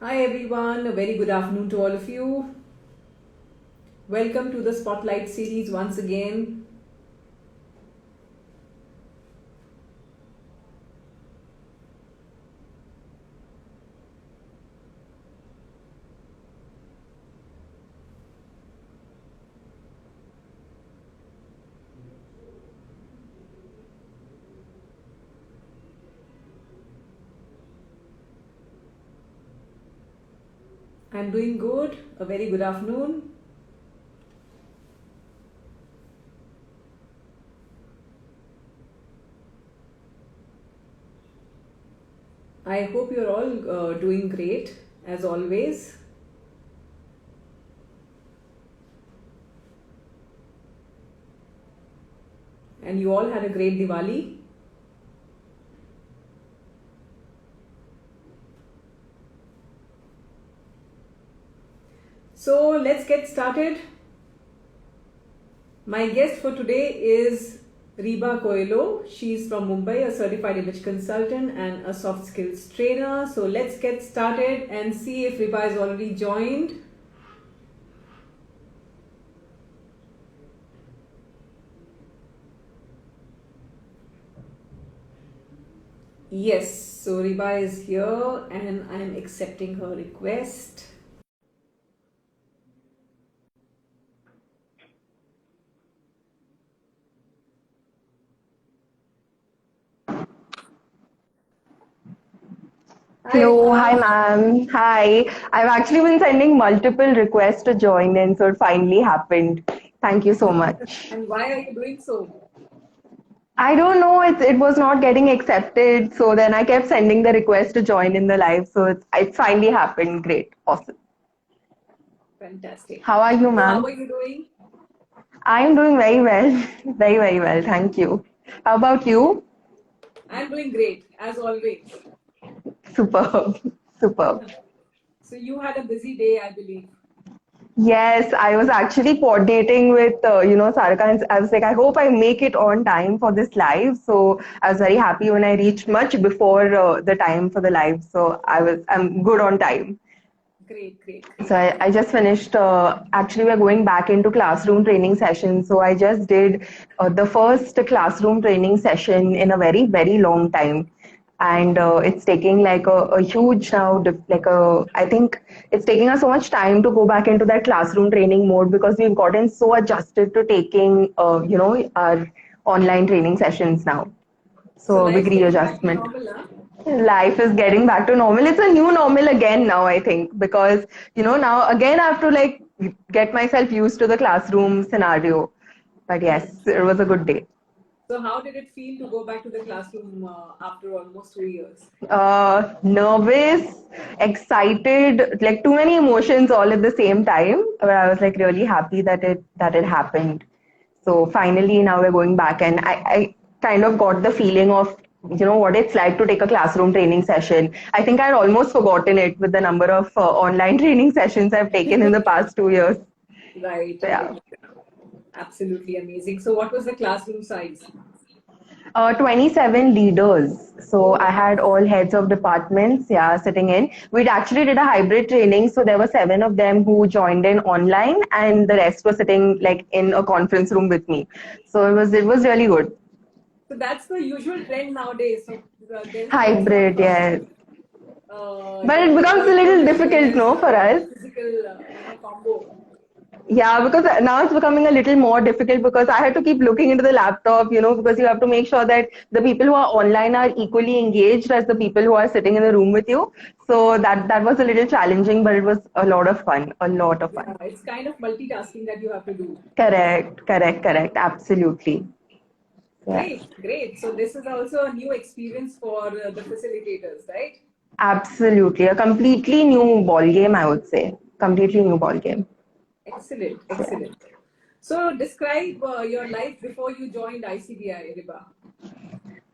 Hi everyone, a very good afternoon to all of you. Welcome to the Spotlight series once again. I'm doing good, a very good afternoon. I hope you're all doing great as always. And you all had a great Diwali. So let's get started. My guest for today is Reba Coelho. She's from Mumbai, a certified image consultant and a soft skills trainer. So let's get started and see if Reba is already joined. Yes, so Reba is here and I am accepting her request. Hi Hello, hi Reba. ma'am. Hi. I've actually been sending multiple requests to join in, so it finally happened. Thank you so much. And why are you doing so? I don't know, it was not getting accepted, so then I kept sending the request to join in the live, so it finally happened. Great. Awesome. Fantastic. How are you, So how are ma'am? you doing? I'm doing very well. Very, very well. Thank you. How about you? I'm doing great, as always. Superb. Superb. So you had a busy day, I believe. Yes, I was actually coordinating with, Sarika, and I was like, I hope I make it on time for this live. So I was very happy when I reached much before the time for the live. So I'm good on time. Great, great, So great. I just finished, actually, we're going back into classroom training session. So I just did the first classroom training session in a very, very long time. And it's taking like a huge now, I think it's taking us so much time to go back into that classroom training mode because we've gotten so adjusted to taking, our online training sessions now. So So big life's getting back to readjustment. normal, huh? Life is getting back to normal. It's a new normal again now, I think, because, now again I have to like get myself used to the classroom scenario. But yes, it was a good day. So how did it feel to go back to the classroom after almost 2 years? Nervous, excited, like too many emotions all at the same time. But I was like really happy that it happened. So finally now we're going back and I kind of got the feeling of what it's like to take a classroom training session. I think I'd almost forgotten it with the number of online training sessions I've taken in the past 2 years. Right, So yeah. right. Absolutely amazing. So what was the classroom size? 27 leaders. So Oh, I wow. had all heads of departments, yeah, sitting in. We actually did a hybrid training. So there were seven of them who joined in online and the rest were sitting like in a conference room with me. So it was really good. So that's the usual trend nowadays. So there's lots of Hybrid, yes. But it becomes a virtual little as well difficult, as no, for us. physical, combo. Yeah, because now it's becoming a little more difficult because I had to keep looking into the laptop, because you have to make sure that the people who are online are equally engaged as the people who are sitting in the room with you. So that was a little challenging, but it was a lot of fun, a lot of Yeah, fun. it's kind of multitasking that you have to do. Correct, correct, correct. Absolutely. Yes, Great, great. So this is also a new experience for the facilitators, right? absolutely. A completely new ball game, I would say. Completely new ball game. Excellent, Yeah. excellent. So describe your life before you joined ICBI, Riba.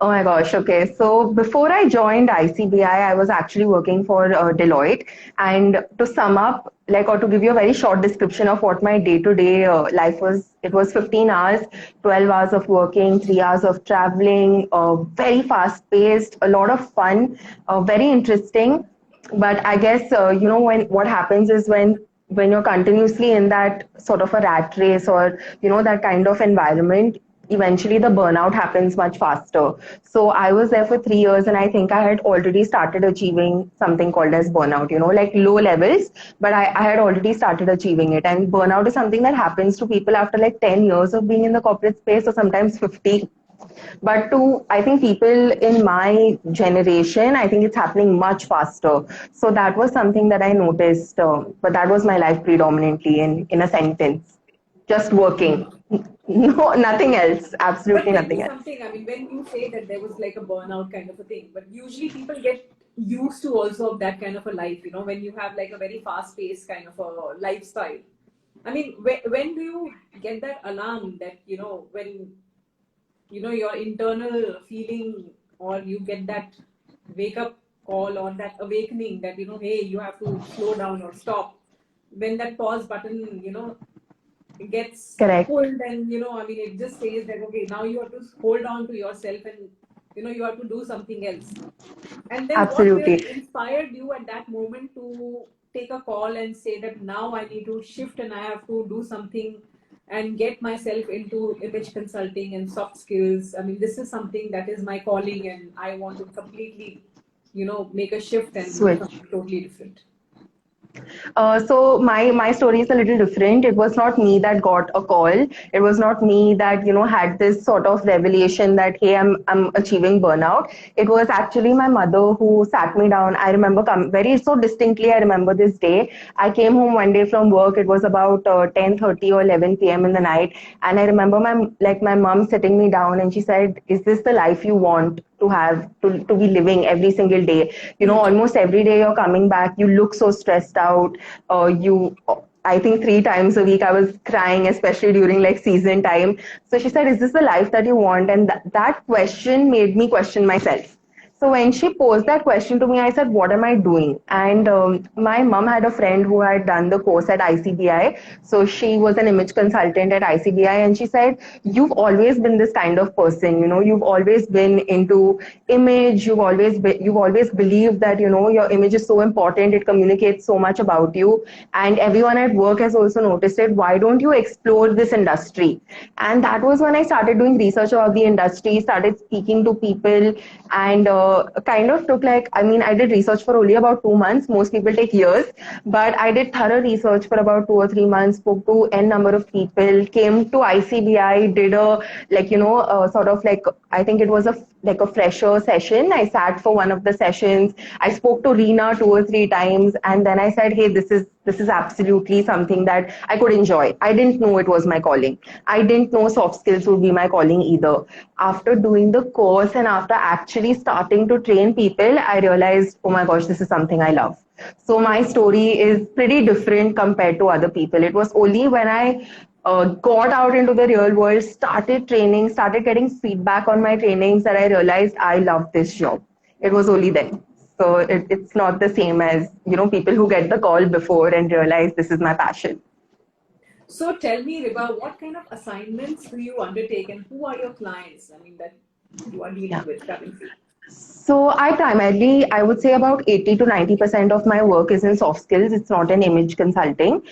Oh my gosh. Okay. So before I joined ICBI, I was actually working for Deloitte. And to sum up, like, or to give you a very short description of what my day to day life was, it was 15 hours, 12 hours of working, 3 hours of traveling, very fast paced, a lot of fun, very interesting. But I guess when what happens is when you're continuously in that sort of a rat race, or that kind of environment, eventually the burnout happens much faster. So I was there for 3 years, and I think I had already started achieving something called as burnout, like low levels, but I had already started achieving it. And burnout is something that happens to people after like 10 years of being in the corporate space, or sometimes 50. But to, I think, people in my generation, I think it's happening much faster. So that was something that I noticed. But that was my life predominantly in a sentence, just working. No, nothing else. But Absolutely tell me nothing else. something. I mean, when you say that there was like a burnout kind of a thing, but usually people get used to also of that kind of a life, when you have like a very fast paced kind of a lifestyle. I mean, when do you get that alarm that, when, your internal feeling, or you get that wake up call or that awakening that, hey, you have to slow down or stop. When that pause button, gets Correct. pulled, and I mean, it just says that, okay, now you have to hold on to yourself, and you have to do something else. And then what Absolutely. really inspired you at that moment to take a call and say that now I need to shift and I have to do something and get myself into image consulting and soft skills? I mean, this is something that is my calling, and I want to completely, make a shift and do Switch. something totally different. So my story is a little different. It was not me that got a call. It was not me that had this sort of revelation that, hey, I'm achieving burnout. It was actually my mother who sat me down. I remember very so distinctly. I remember this day. I came home one day from work. It was about 10:30 or 11 p.m. in the night, and I remember my mom sitting me down, and she said, "Is this the life you want to have, to be living every single day? Almost every day you're coming back, you look so stressed out. You I think 3 times a week I was crying, especially during like season time." So she said, "Is this the life that you want?" And that question made me question myself. So when she posed that question to me, I said, "What am I doing?" And my mom had a friend who had done the course at ICBI. So she was an image consultant at ICBI, and she said, "You've always been this kind of person. You've always been into image. You've always believed that your image is so important. It communicates so much about you, and everyone at work has also noticed it. Why don't you explore this industry?" And that was when I started doing research about the industry, started speaking to people, and kind of took like, I mean, I did research for only about 2 months. Most people take years, but I did thorough research for about 2 or 3 months, spoke to n number of people, came to ICBI, did a like sort of like, I think it was like a fresher session. I sat for one of the sessions. I spoke to Reena 2 or 3 times, and then I said, "Hey, this is absolutely something that I could enjoy." I didn't know it was my calling. I didn't know soft skills would be my calling either. After doing the course and after actually starting to train people, I realized, oh my gosh, this is something I love. So my story is pretty different compared to other people. It was only when I got out into the real world, started training, started getting feedback on my trainings, that I realized I love this job. It was only then. So it's not the same as, people who get the call before and realize this is my passion. So tell me, Riba, what kind of assignments do you undertake, and who are your clients? I mean, that you are dealing Yeah. with currently. So I would say about 80 to 90% of my work is in soft skills. It's not in image consulting.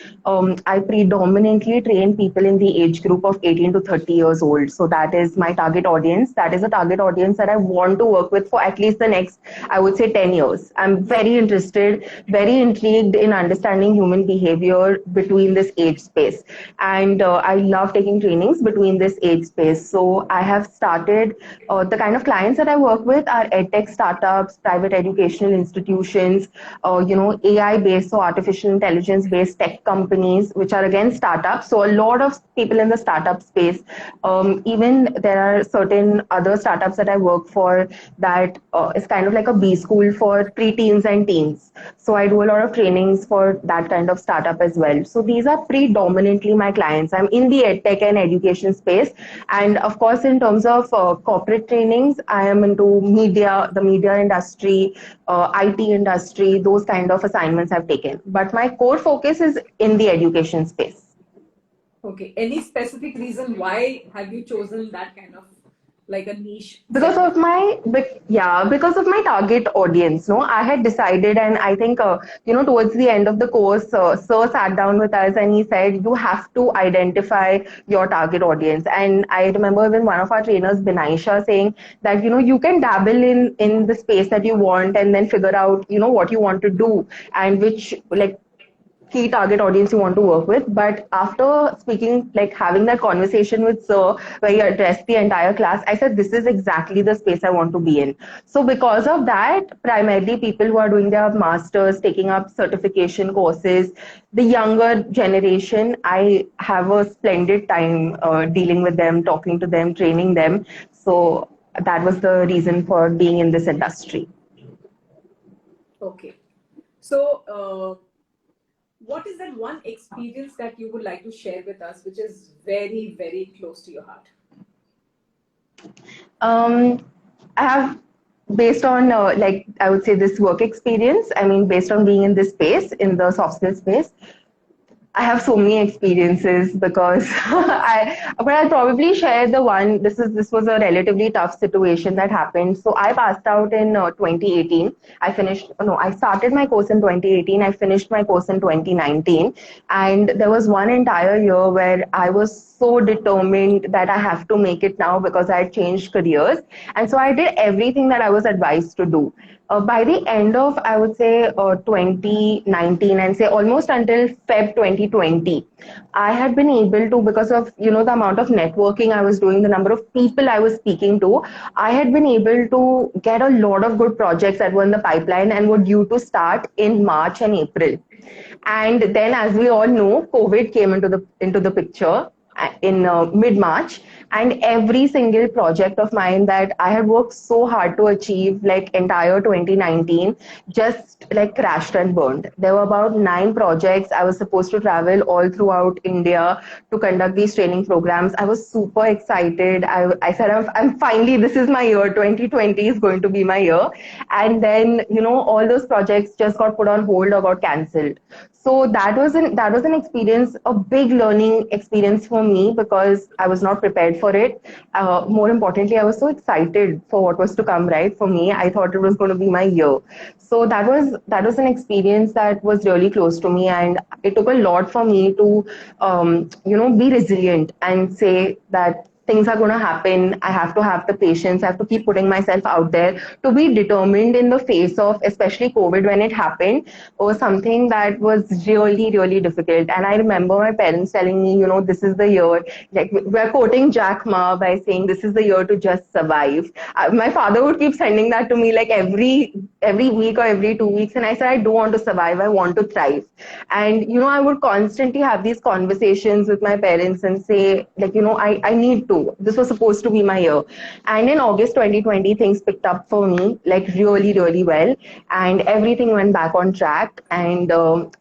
I predominantly train people in the age group of 18 to 30 years old. So that is my target audience. That is a target audience that I want to work with for at least the next, I would say, 10 years. I'm very interested, very intrigued in understanding human behavior between this age space. And I love taking trainings between this age space. So I have started, the kind of clients that I work with are edtech startups, private educational institutions, AI based, so artificial intelligence based tech companies, which are again startups. So a lot of people in the startup space. Even there are certain other startups that I work for that is kind of like a B school for preteens and teens. So I do a lot of trainings for that kind of startup as well. So these are predominantly my clients. I'm in the edtech and education space. And of course, in terms of corporate trainings, I am into media, the media industry, IT industry, those kind of assignments I've taken. But my core focus is in the education space. Okay. Any specific reason why have you chosen that kind of like a niche Because segment? of because of my target audience. No, I had decided, and I think towards the end of the course, sir sat down with us and he said you have to identify your target audience. And I remember even one of our trainers, Binaisha, saying that you can dabble in the space that you want and then figure out what you want to do and which like key target audience you want to work with. But after speaking, like having that conversation with Sir, where he addressed the entire class, I said, this is exactly the space I want to be in. So, because of that, primarily people who are doing their masters, taking up certification courses, the younger generation, I have a splendid time dealing with them, talking to them, training them. So, that was the reason for being in this industry. Okay. So, what is that one experience that you would like to share with us, which is very, very close to your heart? Um, I have, based on like I would say this work experience. I mean, based on being in this space, in the soft skill space, I have so many experiences because but I'll probably share the one. This was a relatively tough situation that happened. So I passed out in 2018. I finished, no, I started my course in 2018. I finished my course in 2019. And there was one entire year where I was so determined that I have to make it now because I had changed careers. And so I did everything that I was advised to do. By the end of, I would say, 2019 and say almost until Feb 2020, I had been able to, because of, the amount of networking I was doing, the number of people I was speaking to, I had been able to get a lot of good projects that were in the pipeline and were due to start in March and April. And then, as we all know, COVID came into the picture in mid March, and every single project of mine that I had worked so hard to achieve, like entire 2019, just like crashed and burned. There were about 9 projects. I was supposed to travel all throughout India to conduct these training programs. I was super excited. I said, I'm finally, this is my year. 2020 is going to be my year. And then, all those projects just got put on hold or got cancelled. So that was an experience, a big learning experience for me because I was not prepared for it. More importantly, I was so excited for what was to come. Right, for me, I thought it was going to be my year. So that was an experience that was really close to me, and it took a lot for me to be resilient and say that things are going to happen. I have to have the patience. I have to keep putting myself out there to be determined in the face of, especially COVID when it happened, was something that was really, really difficult. And I remember my parents telling me, this is the year, like we're quoting Jack Ma by saying, this is the year to just survive. My father would keep sending that to me like every week or every 2 weeks. And I said, I don't want to survive. I want to thrive. And, I would constantly have these conversations with my parents and say, like, I need to. This was supposed to be my year. And in August 2020, things picked up for me, like really, really well. And everything went back on track. And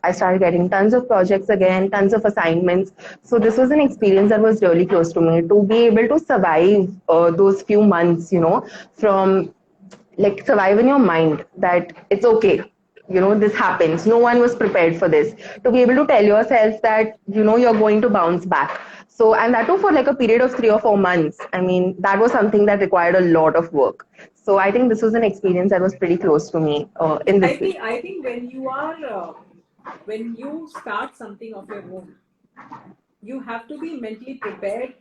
I started getting tons of projects again, tons of assignments. So this was an experience that was really close to me to be able to survive those few months, from like survive in your mind that it's okay, this happens, no one was prepared for this, to be able to tell yourself that you're going to bounce back. So, and that too for like a period of 3 or 4 months. I mean, that was something that required a lot of work. So I think this was an experience that was pretty close to me in this way. I think when you are when you start something of your own, you have to be mentally prepared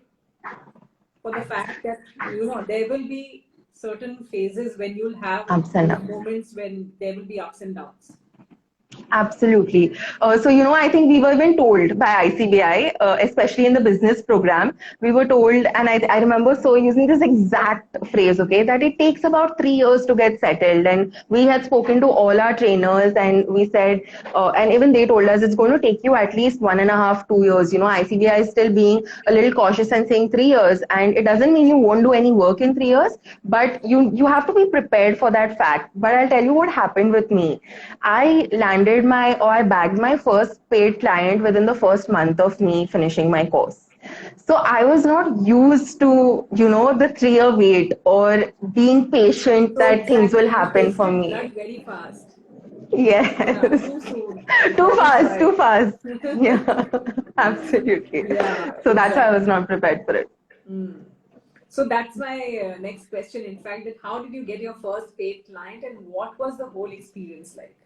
for the fact that there will be certain phases when you'll have Ups and downs. moments when there will be ups and downs. Absolutely. So, I think we were even told by ICBI, especially in the business program, we were told, and I remember so using this exact phrase, okay, that it takes about 3 years to get settled. And we had spoken to all our trainers and we said, and even they told us it's going to take you at least 1.5, 2 years. ICBI is still being a little cautious and saying 3 years. And it doesn't mean you won't do any work in 3 years, but you have to be prepared for that fact. But I'll tell you what happened with me. I bagged my first paid client within the first month of me finishing my course. So I was not used to, the 3 year wait or being patient So that things will exactly, you happen for tasted me. blood very fast. Yeah, Yes. too soon. Too That is fast, too why. fast. Yeah, absolutely. Yeah, So that's why I was exactly. not prepared for it. Mm. So that's my next question. In fact, that how did you get your first paid client, and what was the whole experience like?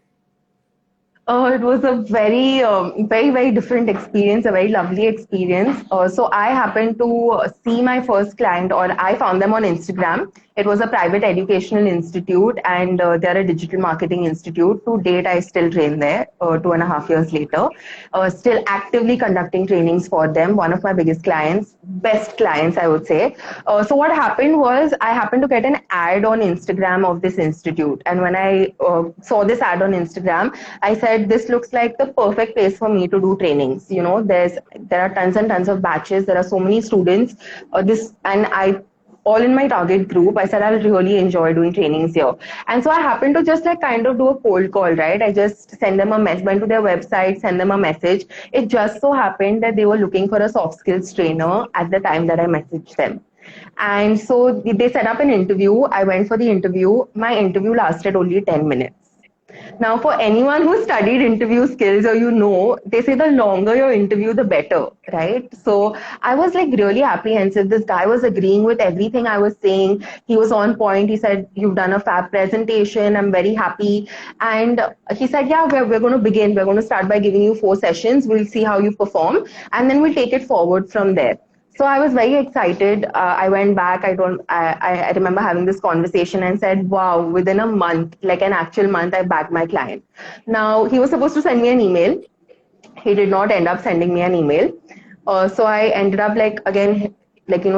It was a very different experience, a very lovely experience. So I happened to see my first client, or I found them on Instagram. It was a private educational institute, and they're a digital marketing institute. To date, I still train there, 2.5 years later. Still actively conducting trainings for them. One of my biggest clients, best clients, I would say. So what happened was I happened to get an ad on Instagram of this institute, and when I saw this ad on Instagram, I said this looks like the perfect place for me to do trainings. You know, there are tons and tons of batches. There are so many students. This and I all in my target group. I said I'll really enjoy doing trainings here. And so I happened to just like kind of do a cold call, right? I just send them a message, went to their website, send them a message. It just so happened that they were looking for a soft skills trainer at the time that I messaged them. And so they set up an interview. I went for the interview. My interview lasted only 10 minutes. Now, for anyone who studied interview skills, or they say the longer your interview, the better, right? So I was like really apprehensive. This guy was agreeing with everything I was saying. He was on point. He said, "You've done a fab presentation. I'm very happy." And he said, "Yeah, we're going to begin. We're going to start by giving you 4 sessions. We'll see how you perform, and then we'll take it forward from there." So I was very excited. I went back. I remember having this conversation and said, wow, within a month, like an actual month, I backed my client. Now, he was supposed to send me an email. He did not end up sending me an email. So I ended up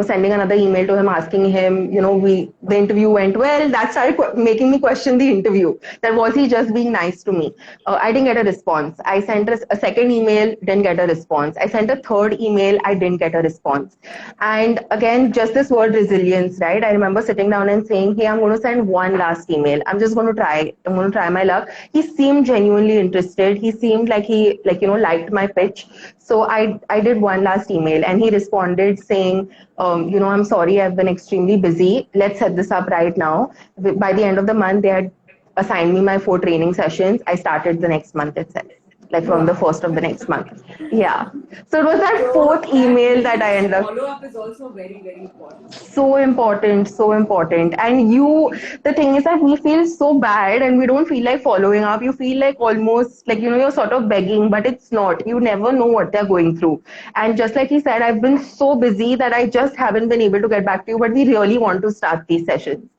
sending another email to him, asking him, the interview went well. That started making me question the interview. That was he just being nice to me? I didn't get a response. I sent a second email, didn't get a response. I sent a third email, I didn't get a response. And again, just this word resilience, right? I remember sitting down and saying, hey, I'm going to send one last email. I'm going to try my luck. He seemed genuinely interested. He seemed like he liked my pitch. So I did one last email, and he responded saying, I'm sorry, I've been extremely busy. Let's set this up right now. By the end of the month, they had assigned me my 4 training sessions. I started the next month itself, like from the first of the next month. Yeah. So it was that fourth email that I ended up. Follow up is also very, very important. So important, so important. And the thing is that we feel so bad and we don't feel like following up. You feel like almost like, you're sort of begging, but it's not. You never know what they're going through. And just like he said, I've been so busy that I just haven't been able to get back to you, but we really want to start these sessions.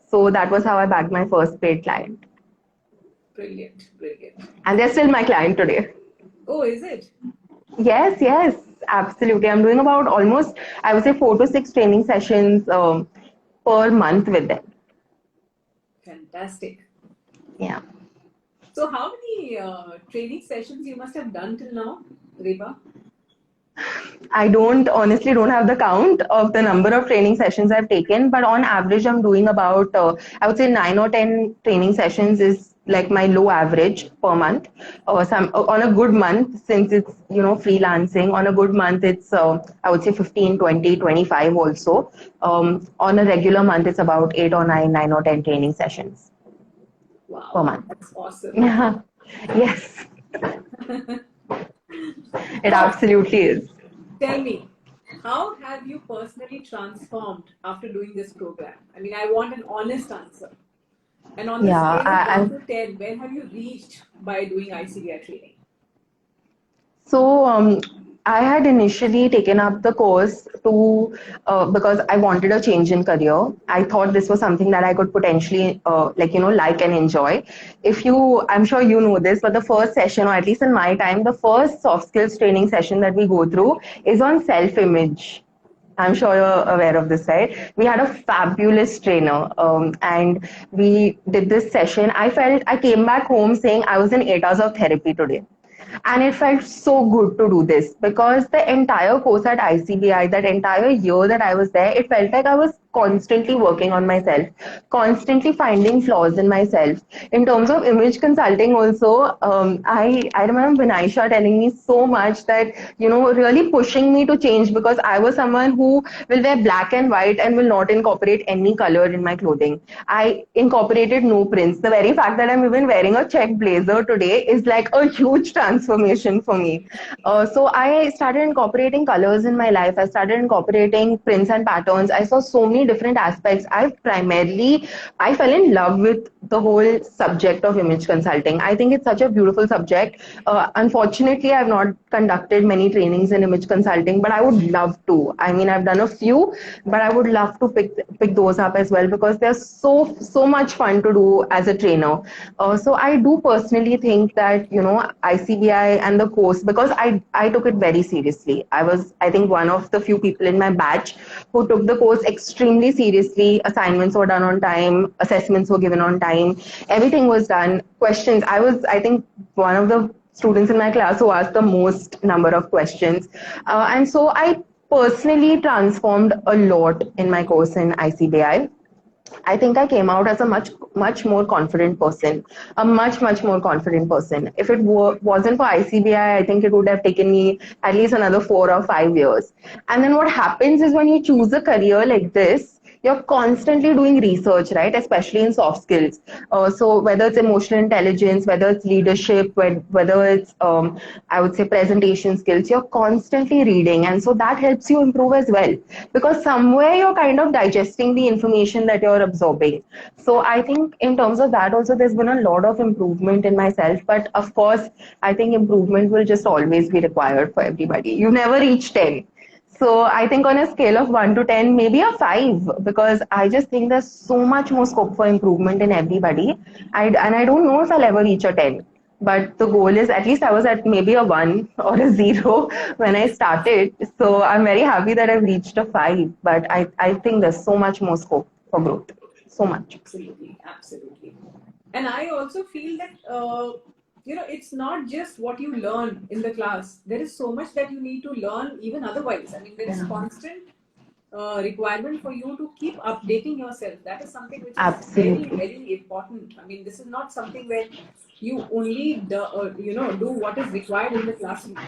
So that was how I bagged my first paid client. Brilliant, brilliant. And they're still my client today. Oh, is it? Yes, absolutely. I'm doing about almost, I would say, 4 to 6 training sessions per month with them. Fantastic. Yeah. So how many training sessions you must have done till now, Reba? I honestly don't have the count of the number of training sessions I've taken, but on average, I'm doing about, I would say 9 or 10 training sessions is like my low average per month. On a good month, since it's, freelancing, on a good month, it's, I would say 15, 20, 25 also. On a regular month, it's about 8 or 9 or 10 training sessions. Wow, per month. That's awesome. Yes. It absolutely is. Tell me, how have you personally transformed after doing this program? I mean, I want an honest answer. And on the scale of 1 to 10, where have you reached by doing ICBI training? So I had initially taken up the course because I wanted a change in career. I thought this was something that I could potentially like and enjoy. I'm sure you know this, but the first session, or at least in my time, the first soft skills training session that we go through is on self-image. I'm sure you're aware of this, right? We had a fabulous trainer, and we did this session. I came back home saying I was in 8 hours of therapy today. And it felt so good to do this because the entire course at ICBI, that entire year that I was there, it felt like I was constantly working on myself, constantly finding flaws in myself. In terms of image consulting, also, I remember Vinaisha telling me so much that, really pushing me to change, because I was someone who will wear black and white and will not incorporate any color in my clothing. I incorporated no prints. The very fact that I'm even wearing a check blazer today is like a huge transformation for me. So I started incorporating colors in my life. I started incorporating prints and patterns. I saw so many different aspects. I fell in love with the whole subject of image consulting. I think it's such a beautiful subject. Unfortunately, I've not conducted many trainings in image consulting, but I would love to. I mean, I've done a few, but I would love to pick those up as well, because they're so much fun to do as a trainer. So I do personally think that, ICBI and the course, because I took it very seriously. I think, one of the few people in my batch who took the course extremely seriously. Assignments were done on time, assessments were given on time, everything was done. Questions, I think, one of the students in my class who asked the most number of questions. And so I personally transformed a lot in my course in ICBI. I think I came out as a much more confident person, a much more confident person. If it wasn't for ICBI, I think it would have taken me at least another 4 or 5 years. And then what happens is, when you choose a career like this, you're constantly doing research, right? Especially in soft skills. So whether it's emotional intelligence, whether it's leadership, whether it's, I would say, presentation skills, you're constantly reading. And so that helps you improve as well, because somewhere you're kind of digesting the information that you're absorbing. So I think in terms of that also, there's been a lot of improvement in myself. But of course, I think improvement will just always be required for everybody. You never reach 10. So I think on a scale of 1 to 10, maybe a 5, because I just think there's so much more scope for improvement in everybody. And I don't know if I'll ever reach a 10. But the goal is, at least I was at maybe a 1 or a 0 when I started. So I'm very happy that I've reached a 5. But I think there's so much more scope for growth. So much. Absolutely, absolutely. And I also feel that it's not just what you learn in the class. There is so much that you need to learn even otherwise. I mean, there is constant requirement for you to keep updating yourself. That is something which is very, Absolutely. very important. I mean, this is not something where you only do what is required in the classroom.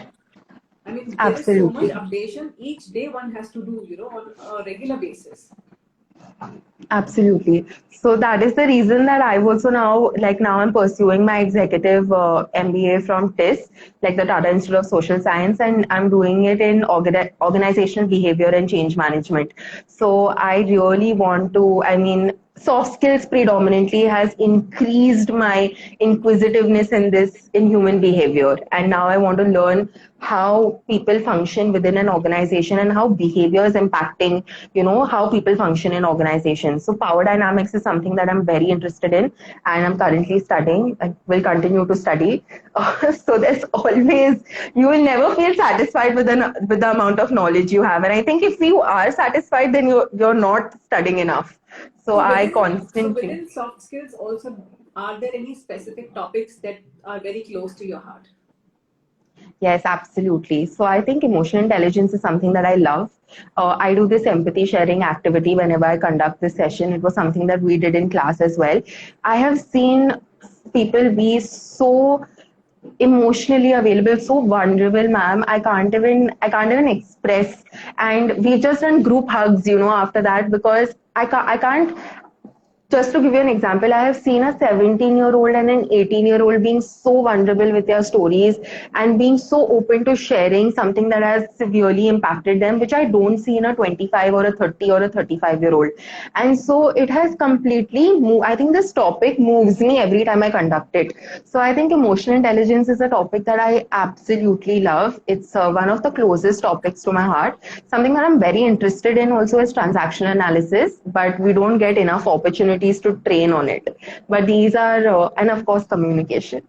I mean, there is so much Absolutely. updation each day one has to do, on a regular basis. Absolutely. So that is the reason that I've also now I'm pursuing my executive MBA from TIS, like the Tata Institute of Social Science, and I'm doing it in organizational behavior and change management. So I really want to, I mean, soft skills predominantly has increased my inquisitiveness in human behavior, and now I want to learn how people function within an organization and how behavior is impacting, how people function in organizations. So power dynamics is something that I'm very interested in, and I'm currently studying and will continue to study. So there's always, you will never feel satisfied with the amount of knowledge you have. And I think if you are satisfied, then you're not studying enough. So So I within so constantly. within soft skills also, are there any specific topics that are very close to your heart? Yes, absolutely. So I think emotional intelligence is something that I love. I do this empathy sharing activity whenever I conduct this session. It was something that we did in class as well. I have seen people be so emotionally available, so vulnerable, ma'am. I can't even express. And we've just done group hugs, after that, because I can't just to give you an example, I have seen a 17-year-old and an 18-year-old being so vulnerable with their stories and being so open to sharing something that has severely impacted them, which I don't see in a 25 or a 30 or a 35-year-old. And so it has completely moved. I think this topic moves me every time I conduct it. So I think emotional intelligence is a topic that I absolutely love. It's one of the closest topics to my heart. Something that I'm very interested in also is transaction analysis, but we don't get enough opportunities to train on it. But these are, and of course, communication.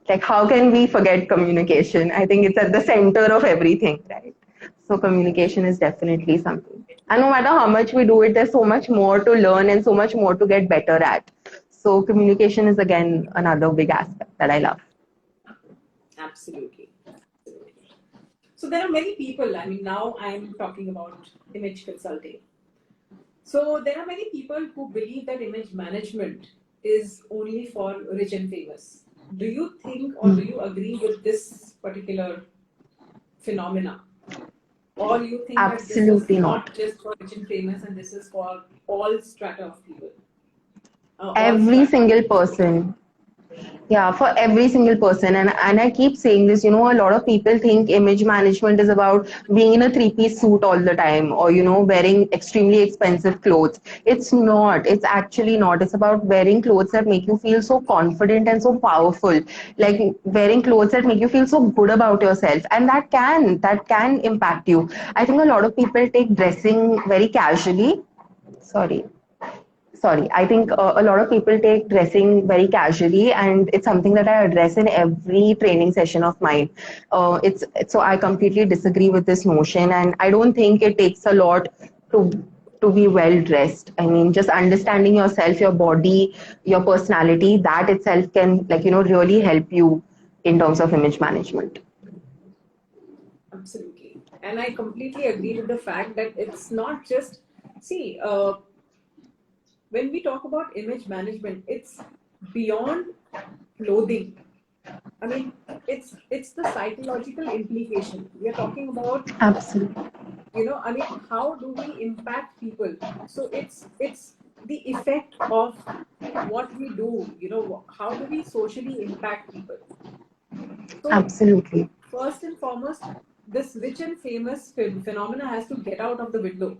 Like, how can we forget communication? I think it's at the center of everything, right? So communication is definitely something. And no matter how much we do it, there's so much more to learn and so much more to get better at. So communication is again another big aspect that I love. Absolutely. So there are many people. I mean, now I'm talking about image consulting. So there are many people who believe that image management is only for rich and famous. Do you think or do you agree with this particular phenomena? Or you think that this is Absolutely not. not just for rich and famous and this is for all strata of people, all Every strata? single person. Yeah, for every single person. And I keep saying this, a lot of people think image management is about being in a three-piece suit all the time or, wearing extremely expensive clothes. It's not. It's actually not. It's about wearing clothes that make you feel so confident and so powerful. Like wearing clothes that make you feel so good about yourself. And that can impact you. I think a lot of people take dressing very casually. Sorry. Sorry, I think a lot of people take dressing very casually, and it's something that I address in every training session of mine. So I completely disagree with this notion, and I don't think it takes a lot to to be well dressed. I mean, just understanding yourself, your body, your personality, that itself can, really help you in terms of image management. Absolutely. And I completely agree with the fact that it's not just, see, when we talk about image management, it's beyond clothing. I mean, it's the psychological implication. We are talking about, Absolutely. I mean, how do we impact people? So it's the effect of what we do. How do we socially impact people? So Absolutely. first and foremost, this rich and famous phenomena has to get out of the window.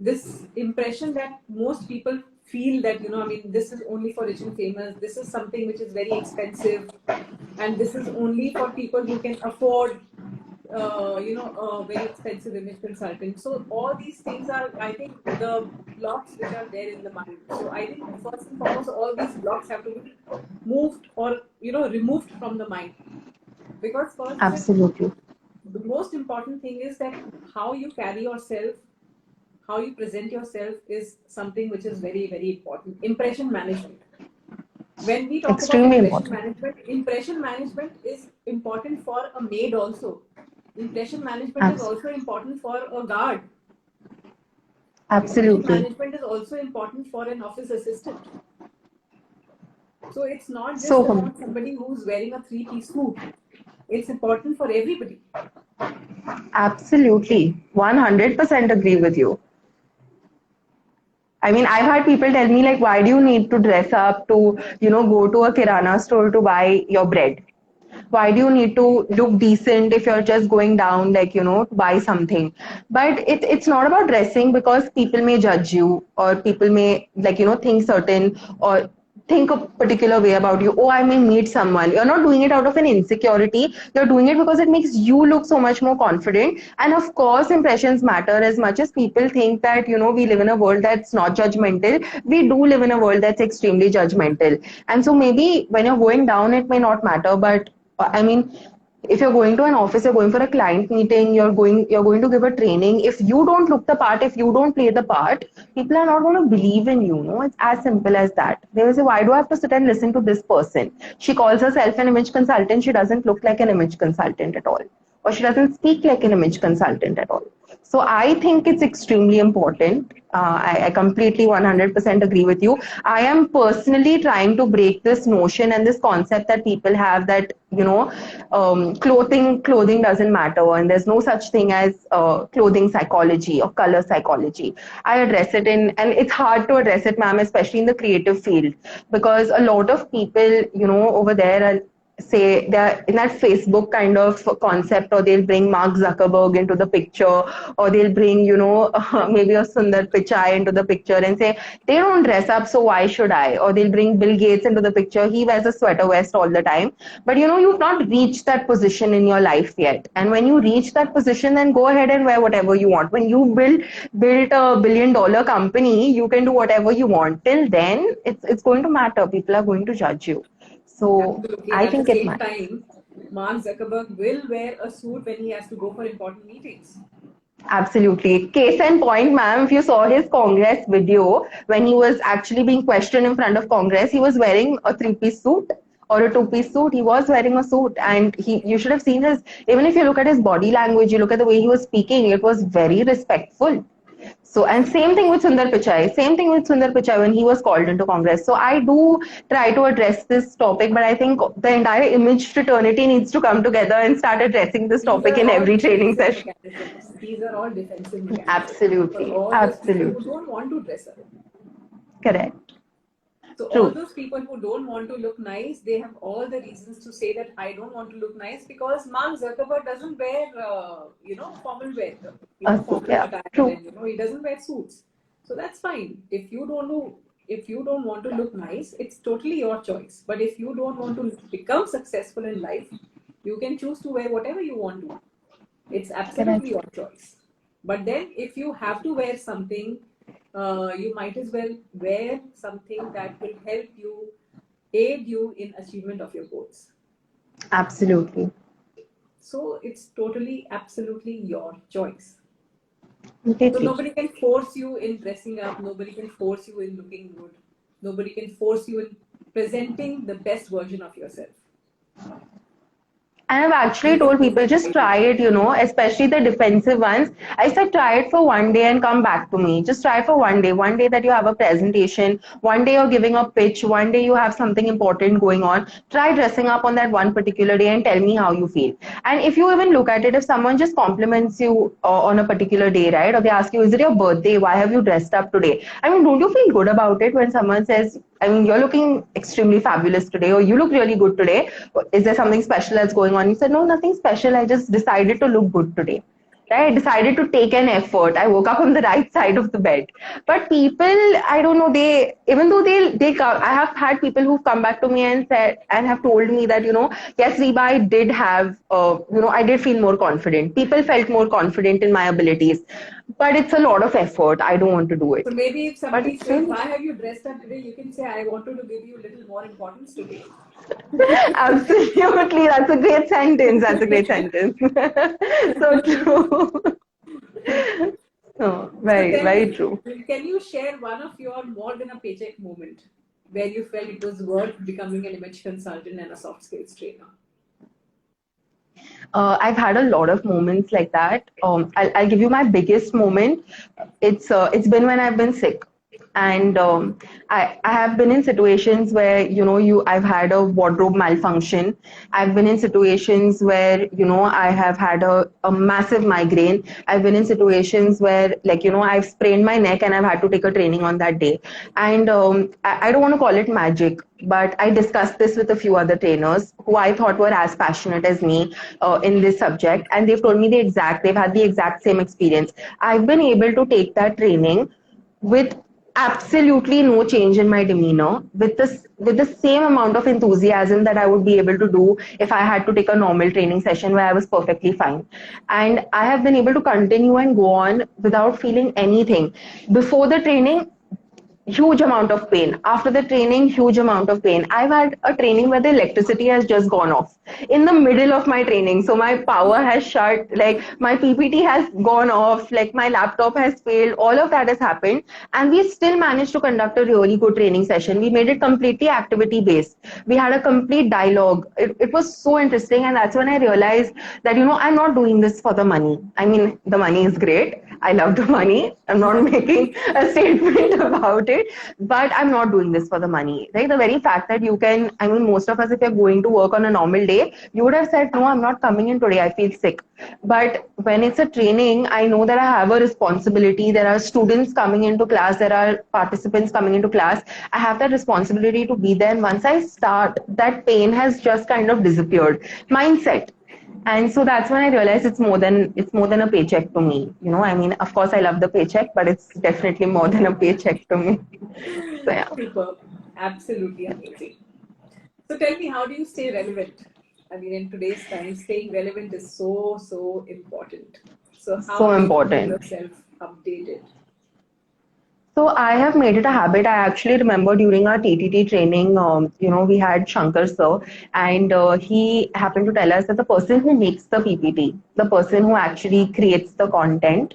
This impression that most people feel that, I mean, this is only for rich and famous, this is something which is very expensive, and this is only for people who can afford, a very expensive image consultant. So all these things are, I think, the blocks which are there in the mind. So I think first and foremost, all these blocks have to be moved or, removed from the mind. Because first, Absolutely. the most important thing is that how you carry yourself, how you present yourself is something which is very, very important. Impression management. When we talk about Extremely important. impression management is important for a maid also. Impression management is Abs- also important for a guard. Impression Absolutely. management is also important for an office assistant. So it's not just So about somebody who's wearing a three-piece suit. It's important for everybody. absolutely, 100% agree with you. I mean, I've had people tell me, like, why do you need to dress up to, go to a Kirana store to buy your bread? Why do you need to look decent if you're just going down, like, to buy something? But it's not about dressing because people may judge you or people may, like, think certain or think a particular way about you. Oh, I may meet someone. You're not doing it out of an insecurity. You're doing it because it makes you look so much more confident. And of course, impressions matter as much as people think that, we live in a world that's not judgmental. We do live in a world that's extremely judgmental. And so maybe when you're going down, it may not matter, but I mean, if you're going to an office, you're going for a client meeting, you're going to give a training. If you don't look the part, if you don't play the part, people are not going to believe in you. No, it's as simple as that. They will say, why do I have to sit and listen to this person? She calls herself an image consultant. She doesn't look like an image consultant at all, or she doesn't speak like an image consultant at all. So I think it's extremely important. I completely 100% agree with you. I am personally trying to break this notion and this concept that people have that, clothing doesn't matter and there's no such thing as clothing psychology or color psychology. I address it and it's hard to address it, ma'am, especially in the creative field, because a lot of people, over there are, say they're in that Facebook kind of concept, or they'll bring Mark Zuckerberg into the picture, or they'll bring, maybe a Sundar Pichai into the picture and say, they don't dress up, so why should I? Or they'll bring Bill Gates into the picture. He wears a sweater vest all the time. But you've not reached that position in your life yet. And when you reach that position, then go ahead and wear whatever you want. When you build a $1 billion company, you can do whatever you want. Till then, it's going to matter. People are going to judge you. So Absolutely. And I at the think it same matters. time, Mark Zuckerberg will wear a suit when he has to go for important meetings. Absolutely. Case in point, ma'am, if you saw his Congress video, when he was actually being questioned in front of Congress, he was wearing a three-piece suit or a two-piece suit. He was wearing a suit, and you should have seen even if you look at his body language, you look at the way he was speaking, it was very respectful. So, and same thing with Sundar Pichai. Same thing with Sundar Pichai when he was called into Congress. So, I do try to address this topic, but I think the entire image fraternity needs to come together and start addressing this These topic are in all every training defensive session. mechanisms. These are all defensive mechanisms for Absolutely. all those people who Absolutely. don't want to dress up. Correct. So all True. those people who don't want to look nice, they have all the reasons to say that I don't want to look nice because Mark Zuckerberg doesn't wear, formal wear, formal Yeah. attire, True. and he doesn't wear suits. So that's fine. If you don't want to look nice, it's totally your choice. But if you don't want to become successful in life, you can choose to wear whatever you want to. It's absolutely Correct. your choice. But then, if you have to wear something, you might as well wear something that will help you, aid you in achievement of your goals. Absolutely. So it's totally, absolutely your choice. So Completely. nobody can force you in dressing up. Nobody can force you in looking good. Nobody can force you in presenting the best version of yourself. And I've actually You can told choose people to just hide it. try it, especially the defensive ones. I said try it for one day and come back to me. Just try for one day. One day that you have a presentation, one day you're giving a pitch, one day you have something important going on. Try dressing up on that one particular day and tell me how you feel. And if you even look at it, if someone just compliments you on a particular day, right? Or they ask you, is it your birthday? Why have you dressed up today? I mean, don't you feel good about it when someone says, I mean, you're looking extremely fabulous today, or you look really good today. Is there something special that's going on? You said, no, nothing special. I just decided to look good today. Right? I decided to take an effort. I woke up on the right side of the bed. But people, I don't know, even though they come, I have had people who've come back to me and said, and have told me that, yes, Reba, I did have, I did feel more confident. People felt more confident in my abilities. But it's a lot of effort. I don't want to do So it. maybe if But somebody it's says, still "Why have you dressed up today?" you can say, "I wanted to give you a little more importance today." Absolutely. That's a great sentence. That's a great sentence. So true. Oh, So very, tell very me, true. can you share one of your more than a paycheck moment where you felt it was worth becoming an image consultant and a soft skills trainer? I've had a lot of moments like that. I'll give you my biggest moment. It's been when I've been sick, and I have been in situations where I've had a wardrobe malfunction. I've been in situations where I have had a massive migraine. I've been in situations where I've sprained my neck and I've had to take a training on that day. And I don't want to call it magic, but I discussed this with a few other trainers who I thought were as passionate as me in this subject, and they've told me they've had the exact same experience. I've been able to take that training with absolutely no change in my demeanor, with the same amount of enthusiasm that I would be able to do if I had to take a normal training session where I was perfectly fine. And I have been able to continue and go on without feeling anything. Before the training, huge amount of pain. After the training, huge amount of pain. I've had a training where the electricity has just gone off in the middle of my training. So my power has shut, like my PPT has gone off, like my laptop has failed. All of that has happened. And we still managed to conduct a really good training session. We made it completely activity based. We had a complete dialogue. It was so interesting. And that's when I realized that, I'm not doing this for the money. I mean, the money is great. I love the money. I'm not making a statement about it, but I'm not doing this for the money. Right? The very fact that I mean, most of us, if you're going to work on a normal day, you would have said, no, I'm not coming in today. I feel sick. But when it's a training, I know that I have a responsibility. There are students coming into class. There are participants coming into class. I have that responsibility to be there. And once I start, that pain has just kind of disappeared. Mindset. And so that's when I realized it's more than a paycheck to me. I mean, of course I love the paycheck, but it's definitely more than a paycheck to me. So yeah. Superb. Absolutely amazing. So tell me, how do you stay relevant? I mean, in today's time, staying relevant is so, so important. So how So do you keep important. yourself updated? So I have made it a habit. I actually remember during our TTT training, we had Shankar sir, and he happened to tell us that the person who makes the PPT, the person who actually creates the content,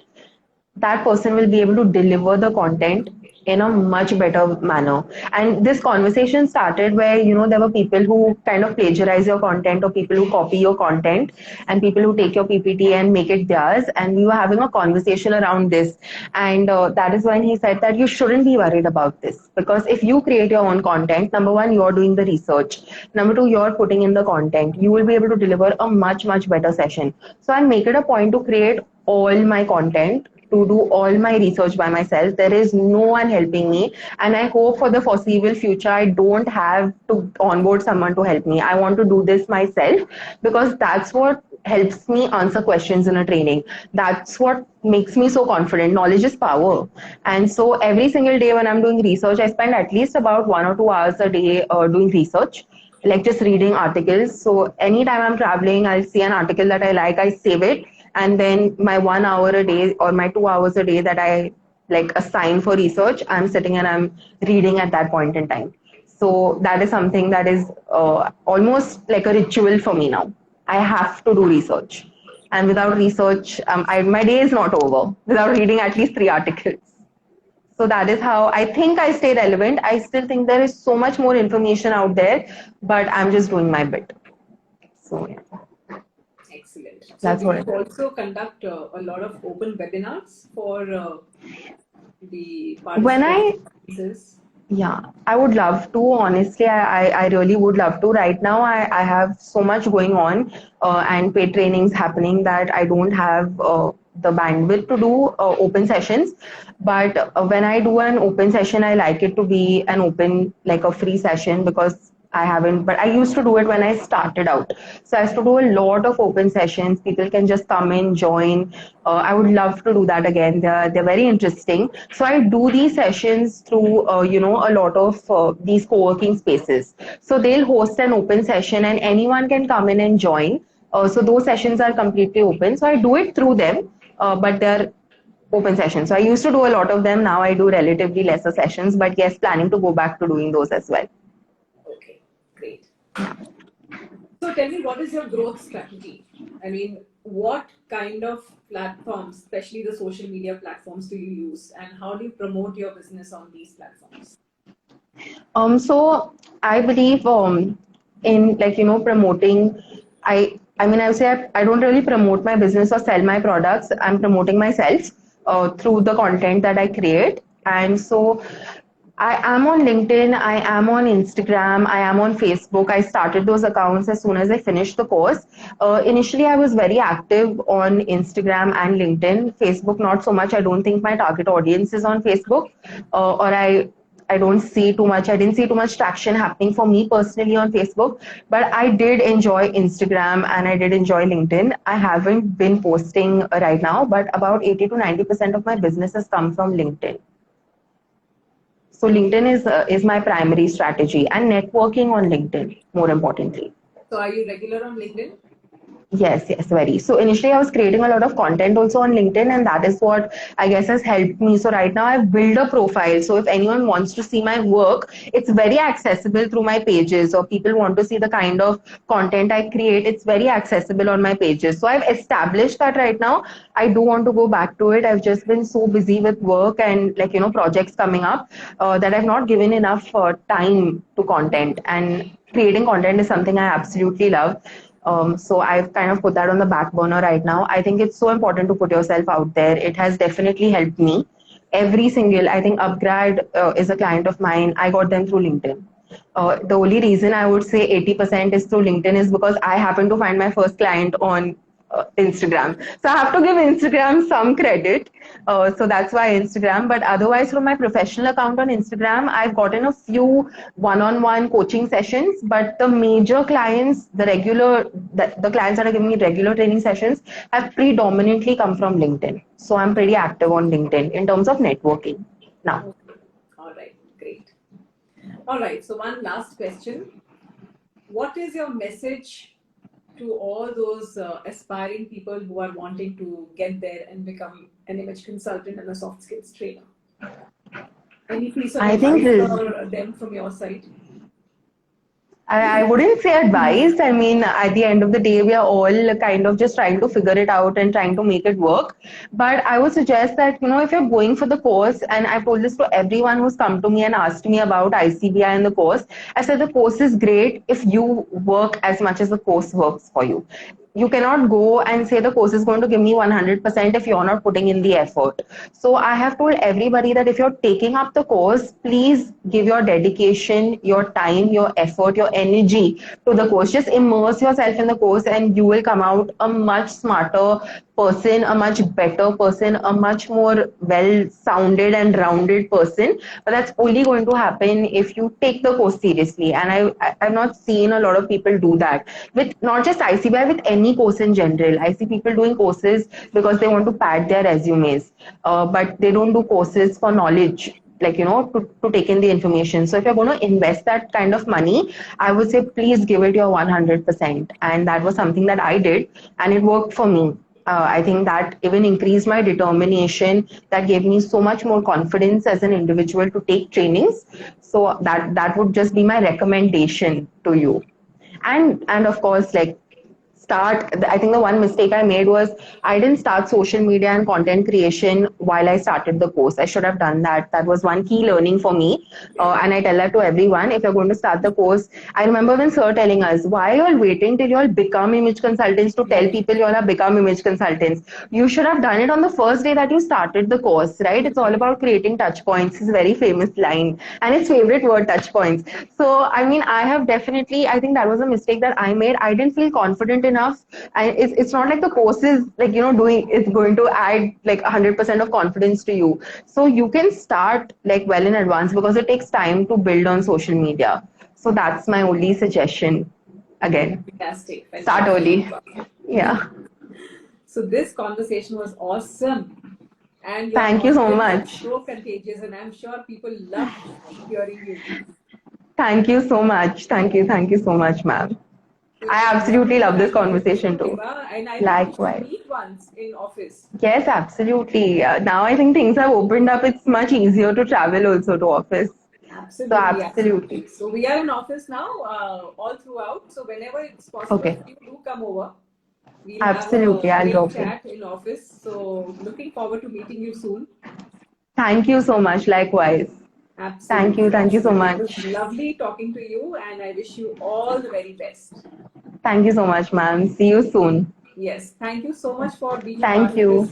that person will be able to deliver the content in a much better manner. And this conversation started where, there were people who kind of plagiarize your content, or people who copy your content, and people who take your PPT and make it theirs. And we were having a conversation around this. And that is when he said that you shouldn't be worried about this, because if you create your own content, number one, you're doing the research. Number two, you're putting in the content. You will be able to deliver a much, much better session. So I make it a point to create all my content, to do all my research by myself. There is no one helping me. And I hope for the foreseeable future, I don't have to onboard someone to help me. I want to do this myself, because that's what helps me answer questions in a training. That's what makes me so confident. Knowledge is power. And so every single day when I'm doing research, I spend at least about 1 or 2 hours a day doing research, like just reading articles. So anytime I'm traveling, I'll see an article that I like, I save it, and then my 1 hour a day or my 2 hours a day that I like assign for research, I'm sitting and I'm reading at that point in time. So that is something that is almost like a ritual for me now. I have to do research, and without research, my day is not over without reading at least 3 articles. So that is how I think I stay relevant. I still think there is so much more information out there, but I'm just doing my bit. So yeah. Excellent. So That's do what you it is. also conduct a lot of open webinars for the When I participants? Yeah, I would love to. Honestly, I really would love to. Right now, I have so much going on and paid trainings happening that I don't have the bandwidth to do open sessions. But when I do an open session, I like it to be an open, like a free session, because I haven't, but I used to do it when I started out. So I used to do a lot of open sessions. People can just come in, join. I would love to do that again. They're very interesting. So I do these sessions through, a lot of these co-working spaces. So they'll host an open session and anyone can come in and join. So those sessions are completely open. So I do it through them, but they're open sessions. So I used to do a lot of them. Now I do relatively lesser sessions, but yes, planning to go back to doing those as well. Okay, great. So tell me, what is your growth strategy? I mean, what kind of platforms, especially the social media platforms, do you use, and how do you promote your business on these platforms? So I believe in, like, promoting. I mean, I would say I don't really promote my business or sell my products. I'm promoting myself through the content that I create. And so I am on LinkedIn, I am on Instagram, I am on Facebook. I started those accounts as soon as I finished the course. Initially, I was very active on Instagram and LinkedIn. Facebook, not so much. I don't think my target audience is on Facebook, or I don't see too much. I didn't see too much traction happening for me personally on Facebook, but I did enjoy Instagram and I did enjoy LinkedIn. I haven't been posting right now, but about 80 to 90% of my business has come from LinkedIn. So LinkedIn is my primary strategy, and networking on LinkedIn, more importantly. So are you regular on LinkedIn? Yes, very. So initially I was creating a lot of content also on LinkedIn, and that is what I guess has helped me. So right now I've built a profile. So if anyone wants to see my work, it's very accessible through my pages, or people want to see the kind of content I create, it's very accessible on my pages. So I've established that right now. I do want to go back to it. I've just been so busy with work and, like, projects coming up, that I've not given enough time to content, and creating content is something I absolutely love. So I've kind of put that on the back burner right now. I think it's so important to put yourself out there. It has definitely helped me. I think Upgrad is a client of mine. I got them through LinkedIn. The only reason I would say 80% is through LinkedIn is because I happen to find my first client on Instagram. So I have to give Instagram some credit. So that's why Instagram. But otherwise, from my professional account on Instagram, I've gotten a few one-on-one coaching sessions. But the major clients, the clients that are giving me regular training sessions, have predominantly come from LinkedIn. So I'm pretty active on LinkedIn in terms of networking now. Okay. All right, great. All right, so one last question. What is your message to all those aspiring people who are wanting to get there and become an image consultant and a soft skills trainer? Any piece of I think advice for them from your side? I wouldn't say advice. I mean, at the end of the day, we are all kind of just trying to figure it out and trying to make it work. But I would suggest that, if you're going for the course, and I've told this to everyone who's come to me and asked me about ICBI and the course, I said the course is great if you work as much as the course works for you. You cannot go and say the course is going to give me 100% if you're not putting in the effort. So I have told everybody that if you're taking up the course, please give your dedication, your time, your effort, your energy to the course. Just immerse yourself in the course and you will come out a much smarter person, a much better person, a much more well sounded and rounded person. But that's only going to happen if you take the course seriously. And I've not seen a lot of people do that with not just ICBI, with any course in general. I see people doing courses because they want to pad their resumes, but they don't do courses for knowledge, like, to take in the information. So if you're going to invest that kind of money, I would say please give it your 100%. And that was something that I did, and it worked for me. I think that even increased my determination. That gave me so much more confidence as an individual to take trainings. So that would just be my recommendation to you. And of course, like, I think the one mistake I made was I didn't start social media and content creation while I started the course. I should have done that. That was one key learning for me. And I tell that to everyone. If you're going to start the course, I remember when sir telling us, why are you all waiting till you all become image consultants to tell people you all have become image consultants? You should have done it on the first day that you started the course, right? It's all about creating touch points. It's a very famous line, and its favorite word, touch points. So, I mean, I think that was a mistake that I made. I didn't feel confident enough. And it's not like the course is like, doing, it's going to add like 100% of confidence to you. So you can start like well in advance, because it takes time to build on social media. So that's my only suggestion. Again, Fantastic. start early. Yeah. So this conversation was awesome. And your Thank you so confidence is much. so contagious, and I'm sure people love hearing you. Thank you so much. Thank you. Thank you so much, ma'am. It I was absolutely lovely love this having you here, conversation too. Riba, and I think we should Likewise. meet once in office. Yes, absolutely. Now I think things have opened up. It's much easier to travel also to office. So Absolutely, absolutely. absolutely. So we are in office now, all throughout. So whenever it's possible, Okay. you do come over. We'll have Absolutely. a I'll great drop in. chat in office. So looking forward to meeting you soon. Thank you so much. Likewise. Thank you. Absolutely, Thank you so absolutely. It was much. lovely talking to you, and I wish you all the very best. Thank you so much, ma'am. See you soon. Yes, thank you so much for being a part Thank of you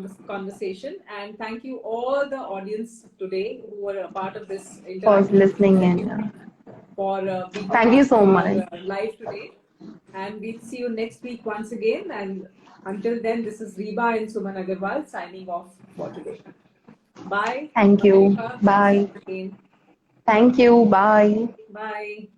this conversation, and thank you all the audience today who were a part of this for interactive listening session, in. for being a Thank you part so of much. our live today. And we'll see you next week once again. And until then, this is Reba and Suman Agarwal signing off for today. Bye. Thank Bye, you. Reba. We'll see Bye. you again. Thank you. Bye. Bye.